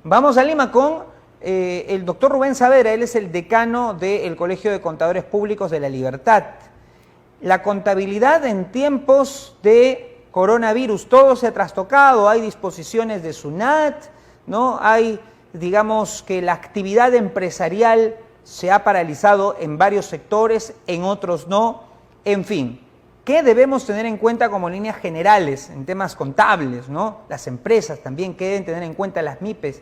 Vamos a Lima con el doctor Rubén Saavedra. Él es el decano del Colegio de Contadores Públicos de La Libertad. La contabilidad en tiempos de coronavirus, todo se ha trastocado, hay disposiciones de SUNAT, ¿no? Hay, digamos, que la actividad empresarial se ha paralizado en varios sectores, en otros no. En fin, ¿qué debemos tener en cuenta como líneas generales en temas contables, ¿no? Las empresas también, ¿qué deben tener en cuenta las MIPES?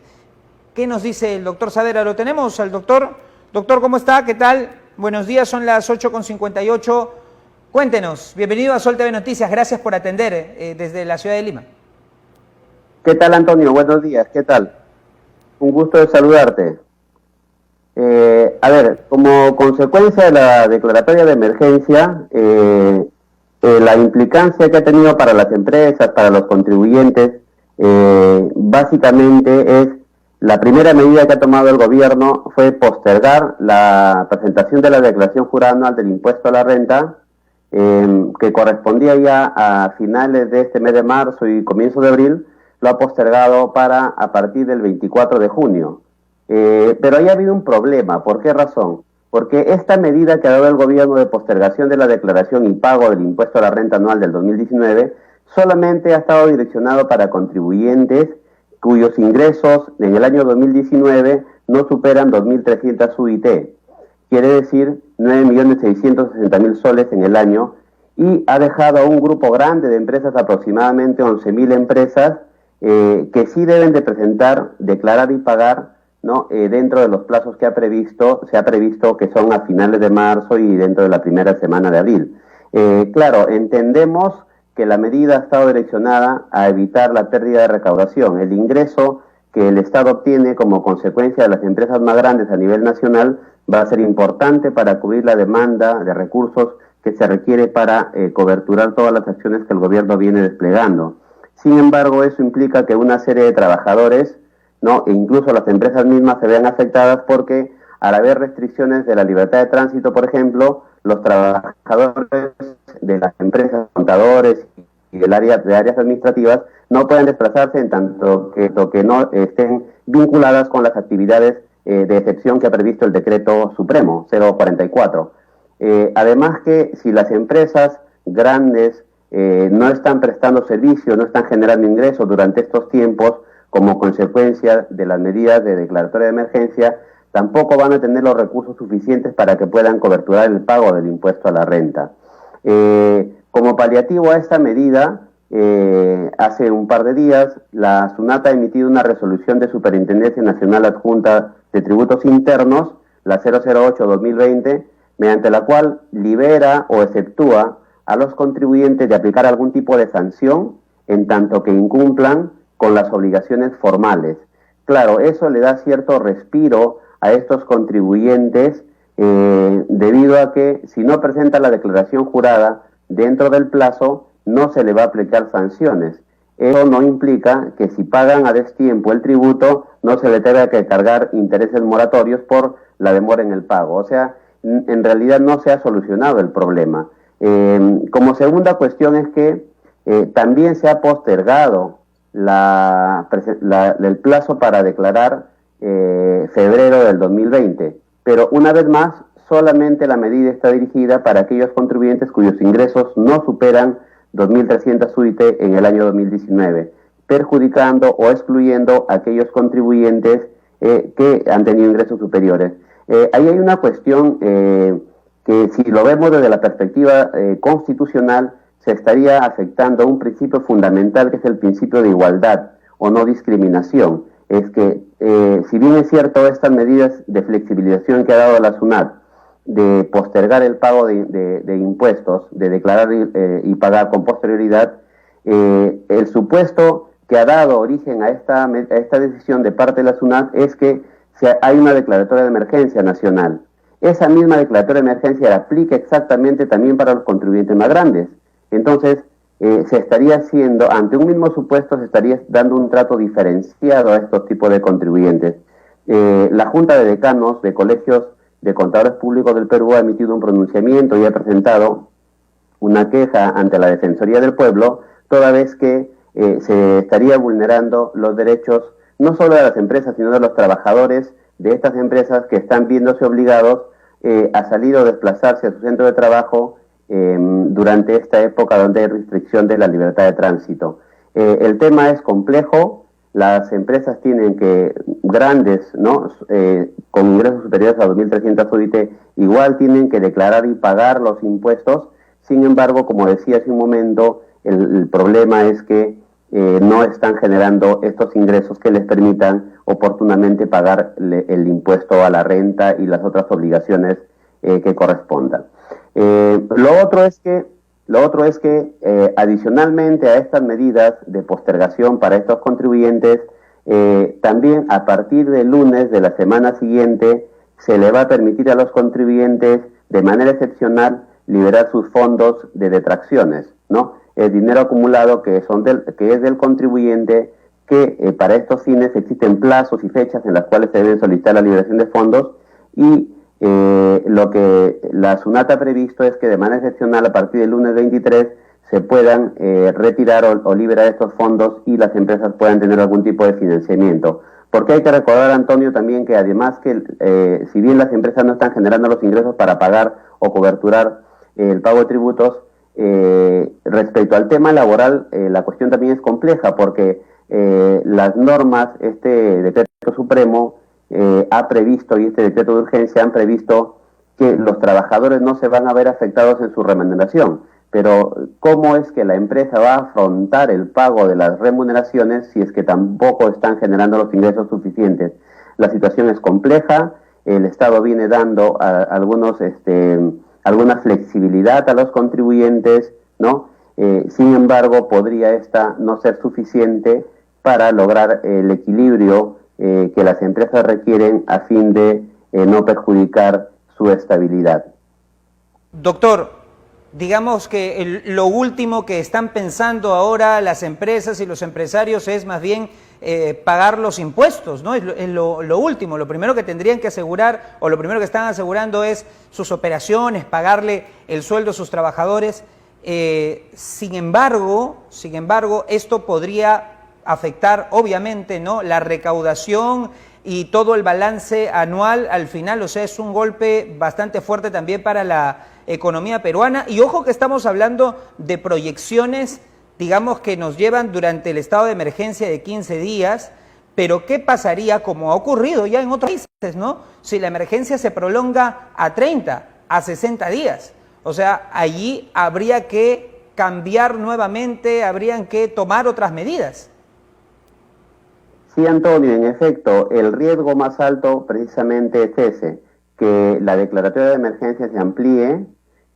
¿Qué nos dice el doctor Saavedra? ¿Lo tenemos al doctor? Doctor, ¿cómo está? ¿Qué tal? Buenos días, son las 8:58. Cuéntenos, bienvenido a Sol TV Noticias, gracias por atender desde la ciudad de Lima. ¿Qué tal, Antonio? Buenos días, ¿qué tal? Un gusto de saludarte. A ver, como consecuencia de la declaratoria de emergencia, la implicancia que ha tenido para las empresas, para los contribuyentes, básicamente es la primera medida que ha tomado el gobierno fue postergar la presentación de la declaración jurada anual del impuesto a la renta, que correspondía ya a finales de este mes de marzo y comienzo de abril, lo ha postergado para a partir del 24 de junio. Pero ahí ha habido un problema. ¿Por qué razón? Porque esta medida que ha dado el gobierno de postergación de la declaración y pago del impuesto a la renta anual del 2019 solamente ha estado direccionado para contribuyentes cuyos ingresos en el año 2019 no superan 2.300 UIT. Quiere decir 9.660.000 soles en el año, y ha dejado a un grupo grande de empresas, aproximadamente 11.000 empresas, que sí deben de presentar, declarar y pagar, ¿no? Dentro de los plazos que se ha previsto que son a finales de marzo y dentro de la primera semana de abril. Claro, entendemos que la medida ha estado direccionada a evitar la pérdida de recaudación. El ingreso que el Estado obtiene como consecuencia de las empresas más grandes a nivel nacional va a ser importante para cubrir la demanda de recursos que se requiere para coberturar todas las acciones que el gobierno viene desplegando. Sin embargo, eso implica que una serie de trabajadores, ¿no? E incluso las empresas mismas se vean afectadas porque, al haber restricciones de la libertad de tránsito, por ejemplo, los trabajadores de las empresas, contadores y de áreas administrativas no pueden desplazarse en tanto que no estén vinculadas con las actividades de excepción que ha previsto el decreto supremo 044. Además, que si las empresas grandes no están prestando servicio, no están generando ingresos durante estos tiempos como consecuencia de las medidas de declaratoria de emergencia, tampoco van a tener los recursos suficientes para que puedan coberturar el pago del impuesto a la renta. Como paliativo a esta medida, hace un par de días, la SUNAT ha emitido una resolución de Superintendencia Nacional Adjunta de Tributos Internos, la 008-2020, mediante la cual libera o exceptúa a los contribuyentes de aplicar algún tipo de sanción en tanto que incumplan con las obligaciones formales. Claro, eso le da cierto respiro a estos contribuyentes, debido a que si no presenta la declaración jurada dentro del plazo, no se le va a aplicar sanciones. Eso no implica que si pagan a destiempo el tributo, no se le tenga que cargar intereses moratorios por la demora en el pago. O sea, en realidad no se ha solucionado el problema. Como segunda cuestión es que también se ha postergado el plazo para declarar febrero del 2020, pero una vez más solamente la medida está dirigida para aquellos contribuyentes cuyos ingresos no superan 2.300 UIT en el año 2019, perjudicando o excluyendo a aquellos contribuyentes que han tenido ingresos superiores. Ahí hay una cuestión que, si lo vemos desde la perspectiva constitucional, se estaría afectando un principio fundamental, que es el principio de igualdad o no discriminación. Es que, si bien es cierto, estas medidas de flexibilización que ha dado la SUNAT, de postergar el pago de impuestos, de declarar y pagar con posterioridad, el supuesto que ha dado origen a esta decisión de parte de la SUNAT es que hay una declaratoria de emergencia nacional. Esa misma declaratoria de emergencia la aplica exactamente también para los contribuyentes más grandes. Entonces, se estaría haciendo, ante un mismo supuesto, se estaría dando un trato diferenciado a estos tipos de contribuyentes. La Junta de Decanos de Colegios de Contadores Públicos del Perú ha emitido un pronunciamiento y ha presentado una queja ante la Defensoría del Pueblo, toda vez que se estaría vulnerando los derechos no solo de las empresas, sino de los trabajadores de estas empresas que están viéndose obligados a salir o desplazarse a su centro de trabajo durante esta época donde hay restricción de la libertad de tránsito. El tema es complejo, las empresas tienen que, grandes, ¿no? Con ingresos superiores a 2.300 UIT, igual tienen que declarar y pagar los impuestos. Sin embargo, como decía hace un momento, el problema es que no están generando estos ingresos que les permitan oportunamente pagar el impuesto a la renta y las otras obligaciones que correspondan. Lo otro es que adicionalmente a estas medidas de postergación para estos contribuyentes, también a partir del lunes de la semana siguiente se le va a permitir a los contribuyentes de manera excepcional liberar sus fondos de detracciones, ¿no? El dinero acumulado que es del contribuyente, que para estos fines existen plazos y fechas en las cuales se debe solicitar la liberación de fondos, y lo que la SUNAT ha previsto es que de manera excepcional a partir del lunes 23 se puedan retirar o liberar estos fondos y las empresas puedan tener algún tipo de financiamiento. Porque hay que recordar, Antonio, también que además que si bien las empresas no están generando los ingresos para pagar o coberturar el pago de tributos, respecto al tema laboral, la cuestión también es compleja porque las normas, este decreto supremo ha previsto, y este decreto de urgencia han previsto que los trabajadores no se van a ver afectados en su remuneración. Pero ¿cómo es que la empresa va a afrontar el pago de las remuneraciones si es que tampoco están generando los ingresos suficientes? La situación es compleja, el Estado viene dando alguna flexibilidad a los contribuyentes, ¿no? Sin embargo, podría esta no ser suficiente para lograr el equilibrio que las empresas requieren a fin de no perjudicar su estabilidad. Doctor, digamos que lo último que están pensando ahora las empresas y los empresarios es más bien pagar los impuestos, ¿no? Es lo último, lo primero que tendrían que asegurar, o lo primero que están asegurando es sus operaciones, pagarle el sueldo a sus trabajadores. Sin embargo, esto podría afectar obviamente, ¿no?, la recaudación y todo el balance anual al final. O sea, es un golpe bastante fuerte también para la economía peruana. Y ojo que estamos hablando de proyecciones, digamos, que nos llevan durante el estado de emergencia de 15 días, pero ¿qué pasaría, como ha ocurrido ya en otros países, ¿no?, si la emergencia se prolonga a 30, a 60 días? O sea, allí habría que cambiar nuevamente, habrían que tomar otras medidas. Sí, Antonio, en efecto, el riesgo más alto precisamente es ese, que la declaratoria de emergencia se amplíe,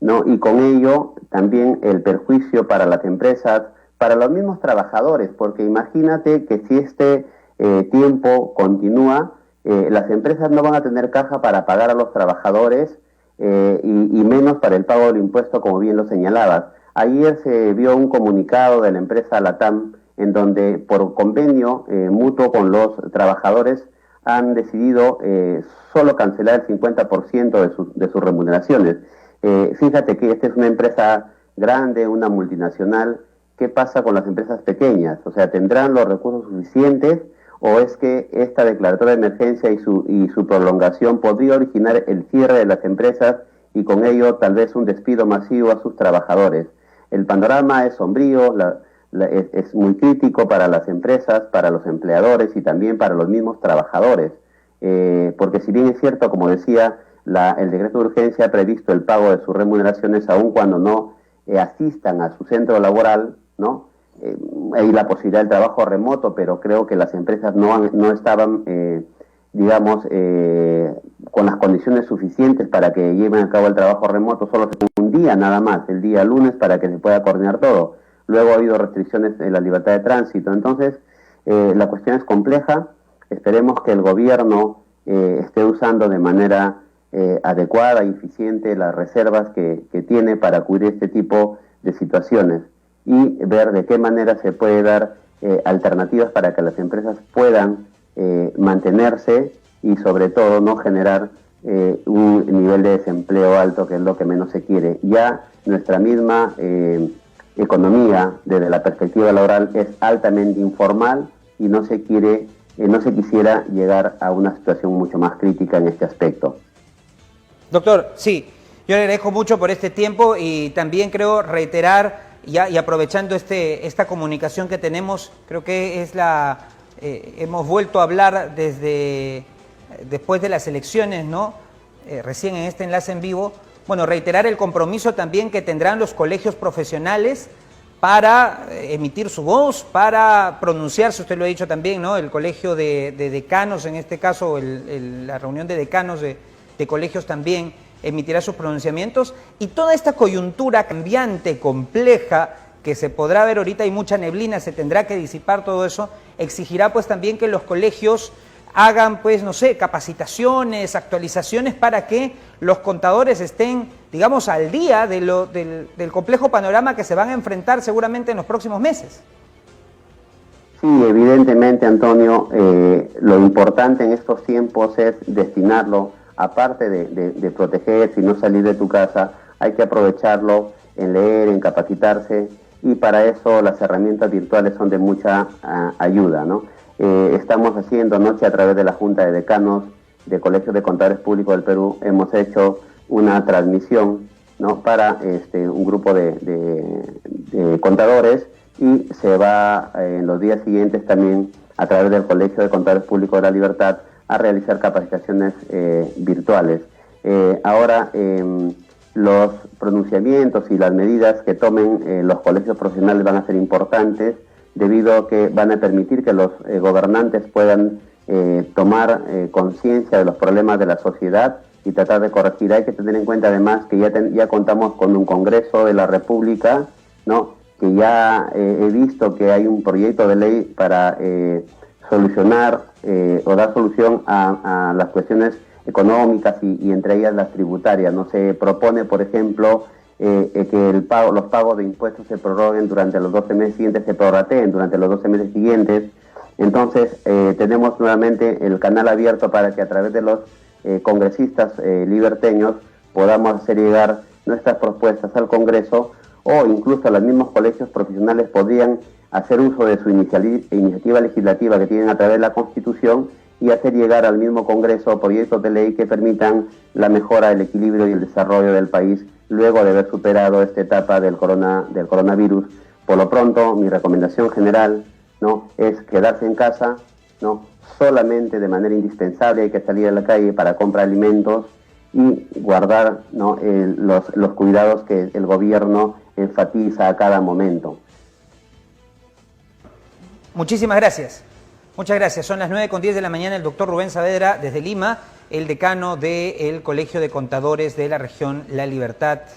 ¿no? Y con ello también el perjuicio para las empresas, para los mismos trabajadores, porque imagínate que si este tiempo continúa, las empresas no van a tener caja para pagar a los trabajadores y menos para el pago del impuesto, como bien lo señalabas. Ayer se vio un comunicado de la empresa LATAM en donde por convenio mutuo con los trabajadores han decidido solo cancelar el 50% de sus remuneraciones. Fíjate que esta es una empresa grande, una multinacional. ¿Qué pasa con las empresas pequeñas? O sea, ¿tendrán los recursos suficientes o es que esta declaratoria de emergencia y su prolongación podría originar el cierre de las empresas y con ello tal vez un despido masivo a sus trabajadores? El panorama es sombrío, es muy crítico para las empresas, para los empleadores y también para los mismos trabajadores, porque si bien es cierto, como decía, el decreto de urgencia ha previsto el pago de sus remuneraciones aun cuando no asistan a su centro laboral, ¿no? Hay la posibilidad del trabajo remoto, pero creo que las empresas no estaban, con las condiciones suficientes para que lleven a cabo el trabajo remoto. Solo se tuvo un día nada más, el día lunes, para que se pueda coordinar todo. Luego ha habido restricciones en la libertad de tránsito. Entonces, la cuestión es compleja. Esperemos que el gobierno esté usando de manera adecuada y eficiente las reservas que tiene para cubrir este tipo de situaciones y ver de qué manera se puede dar alternativas para que las empresas puedan mantenerse y sobre todo no generar un nivel de desempleo alto, que es lo que menos se quiere. Ya nuestra misma economía, desde la perspectiva laboral, es altamente informal y no se quiere no se quisiera llegar a una situación mucho más crítica en este aspecto. Doctor, sí, yo le agradezco mucho por este tiempo y también creo reiterar y aprovechando esta comunicación que tenemos, creo que es hemos vuelto a hablar después de las elecciones, ¿no? Recién en este enlace en vivo, bueno, reiterar el compromiso también que tendrán los colegios profesionales para emitir su voz, para pronunciarse, usted lo ha dicho también, ¿no? El colegio de decanos, en este caso, la reunión de decanos de colegios también emitirá sus pronunciamientos, y toda esta coyuntura cambiante, compleja, que se podrá ver ahorita, hay mucha neblina, se tendrá que disipar todo eso, exigirá pues también que los colegios hagan, pues, no sé, capacitaciones, actualizaciones para que los contadores estén, digamos, al día del complejo panorama que se van a enfrentar seguramente en los próximos meses. Sí, evidentemente, Antonio, lo importante en estos tiempos es destinarlo, aparte de protegerse y no salir de tu casa, hay que aprovecharlo en leer, en capacitarse, y para eso las herramientas virtuales son de mucha ayuda, ¿no? Estamos haciendo anoche a través de la Junta de Decanos de Colegios de Contadores Públicos del Perú, hemos hecho una transmisión, ¿no?, para un grupo de contadores, y se va en los días siguientes también a través del Colegio de Contadores Públicos de la Libertad a realizar capacitaciones virtuales. Ahora los pronunciamientos y las medidas que tomen los colegios profesionales van a ser importantes, debido a que van a permitir que los gobernantes puedan tomar conciencia de los problemas de la sociedad y tratar de corregir. Hay que tener en cuenta además que ya contamos con un Congreso de la República, ¿no?, que ya he visto que hay un proyecto de ley para solucionar o dar solución a las cuestiones económicas y entre ellas las tributarias, ¿no? Se propone, por ejemplo, que los pagos de impuestos se prorroguen durante los 12 meses siguientes, se prorrateen durante los 12 meses siguientes. Entonces, tenemos nuevamente el canal abierto para que a través de los congresistas liberteños podamos hacer llegar nuestras propuestas al Congreso, o incluso los mismos colegios profesionales podrían hacer uso de su iniciativa legislativa que tienen a través de la Constitución y hacer llegar al mismo Congreso proyectos de ley que permitan la mejora del equilibrio y el desarrollo del país luego de haber superado esta etapa del coronavirus. Por lo pronto, mi recomendación general, ¿no?, es quedarse en casa, ¿no?, solamente de manera indispensable. Hay que salir a la calle para comprar alimentos y guardar, ¿no?, los cuidados que el gobierno enfatiza a cada momento. Muchísimas gracias. Muchas gracias. Son las 9:10 de la mañana. El doctor Rubén Saavedra, desde Lima, el decano del Colegio de Contadores de la región La Libertad.